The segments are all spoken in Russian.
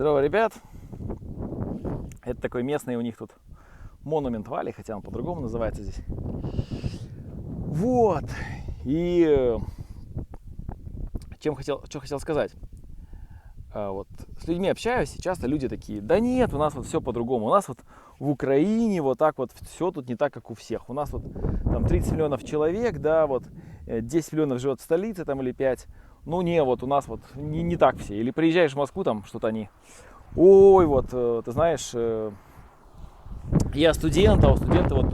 Здорово, ребят. Это такой местный у них тут Монумент Валли, хотя он по-другому называется здесь. Вот. И что хотел сказать. Вот с людьми общаюсь, и часто люди такие: да нет, у нас вот все по-другому. У нас вот в Украине вот так вот все тут не так, как у всех. У нас вот там 30 миллионов человек, да, вот 10 миллионов живет в столице там или 5. Ну не, вот у нас вот не так все. Или приезжаешь в Москву, там что-то они: ой, вот ты знаешь, я студент, а у студента вот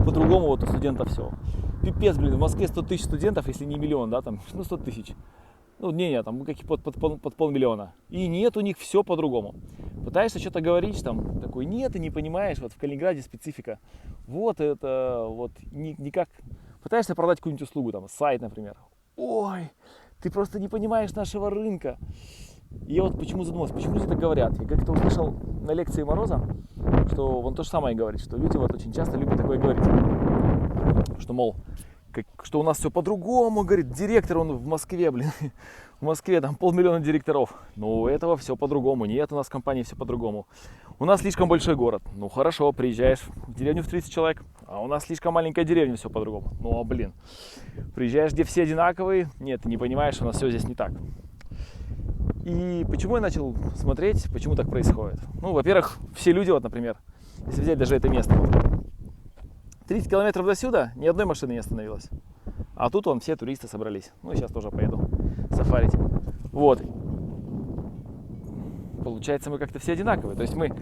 по-другому, вот у студента все. Пипец, блин, в Москве 100 тысяч студентов, если не миллион, да, там, ну 100 тысяч. Ну, там какие под полмиллиона. И нет, у них все по-другому. Пытаешься что-то говорить, там, такой: нет, ты не понимаешь, вот в Калининграде специфика. Вот это, вот, никак. Пытаешься продать какую-нибудь услугу, там, сайт, например. Ой, ты просто не понимаешь нашего рынка. И я вот почему задумался, почему люди так говорят. Я как-то услышал на лекции Мороза, что он то же самое говорит, что люди вот очень часто любят такое говорить. Что, мол, что у нас все по-другому, говорит, директор он в Москве, блин, в Москве там 500 000 директоров. Ну, этого все по-другому, нет, у нас в компании все по-другому. У нас слишком большой город. Ну, хорошо, приезжаешь в деревню в 30 человек, а у нас слишком маленькая деревня, все по-другому. Ну, а блин, приезжаешь, где все одинаковые, нет, ты не понимаешь, у нас все здесь не так. И почему я начал смотреть, почему так происходит? Ну, во-первых, все люди, вот, например, если взять даже это место, 30 километров до сюда ни одной машины не остановилось. А тут вон все туристы собрались. Ну, сейчас тоже поеду сафарить. Вот. Получается, мы как-то все одинаковые. То есть мы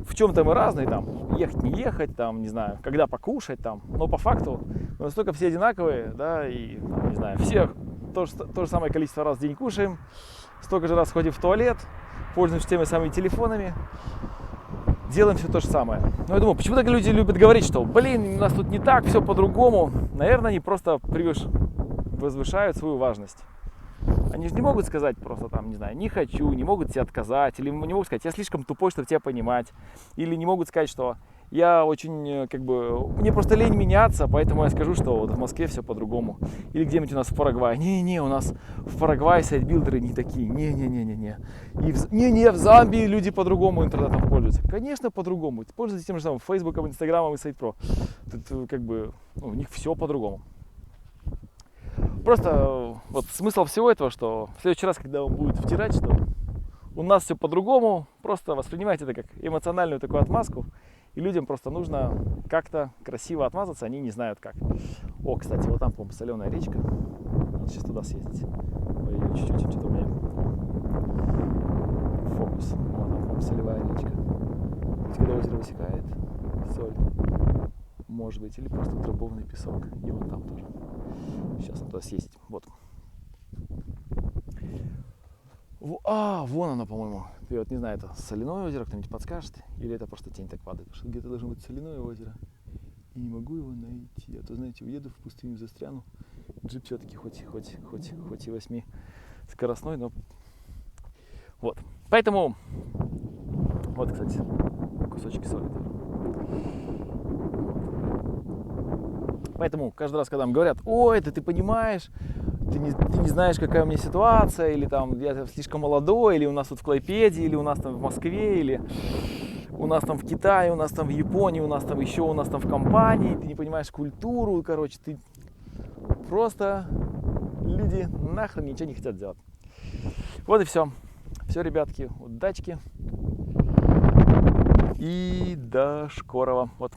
в чем-то мы разные, там, ехать, не ехать, там, не знаю, когда покушать, там. Но по факту мы настолько все одинаковые, да, и, там, не знаю, все то же самое количество раз в день кушаем, столько же раз ходим в туалет, пользуемся теми самыми телефонами. Делаем все то же самое. Но я думаю, почему так люди любят говорить, что, блин, у нас тут не так, все по-другому. Наверное, они просто возвышают свою важность. Они же не могут сказать просто там, не знаю, не хочу, не могут тебе отказать, или не могут сказать: я слишком тупой, чтобы тебя понимать. Или не могут сказать, что я очень, мне просто лень меняться, поэтому я скажу, что вот в Москве все по-другому. Или где-нибудь у нас в Парагвае: не, у нас в Парагвае сайт-билдеры не такие, не. И в Замбии люди по-другому интернетом пользуются. Конечно, по-другому. Пользуйтесь тем же самым Фейсбуком, Инстаграмом и Сайт.Про. Тут у них все по-другому. Просто вот смысл всего этого, что в следующий раз, когда он будет втирать, что у нас все по-другому, просто воспринимайте это как эмоциональную такую отмазку. И людям просто нужно как-то красиво отмазаться, они не знают как. О, кстати, вот там, по-моему, соленая речка. Надо сейчас туда съездить. Ой, чуть-чуть, что-то у меня фокус. Вот там, по-моему, солевая речка. Когда озеро высекает, соль, может быть, или просто утрамбованный песок. И вот там тоже. Сейчас надо туда съездить. Вот. Вон оно, по-моему. Я вот не знаю, это соляное озеро, кто-нибудь подскажет? Или это просто тень так падает? Потому что где-то должно быть соляное озеро. И не могу его найти. А то, знаете, уеду в пустыню, застряну. Джип все-таки хоть и 8 скоростной, но... Вот. Поэтому... Вот, кстати, кусочки соли. Поэтому каждый раз, когда нам говорят: ой, это ты понимаешь, ты не знаешь, какая у меня ситуация, или там я слишком молодой, или у нас тут в Клайпеде, или у нас там в Москве, или у нас там в Китае, у нас там в Японии, у нас там в компании, ты не понимаешь культуру, короче, ты просто люди нахрен ничего не хотят делать. Вот и все. Все, ребятки, удачки и до скорого. Вот.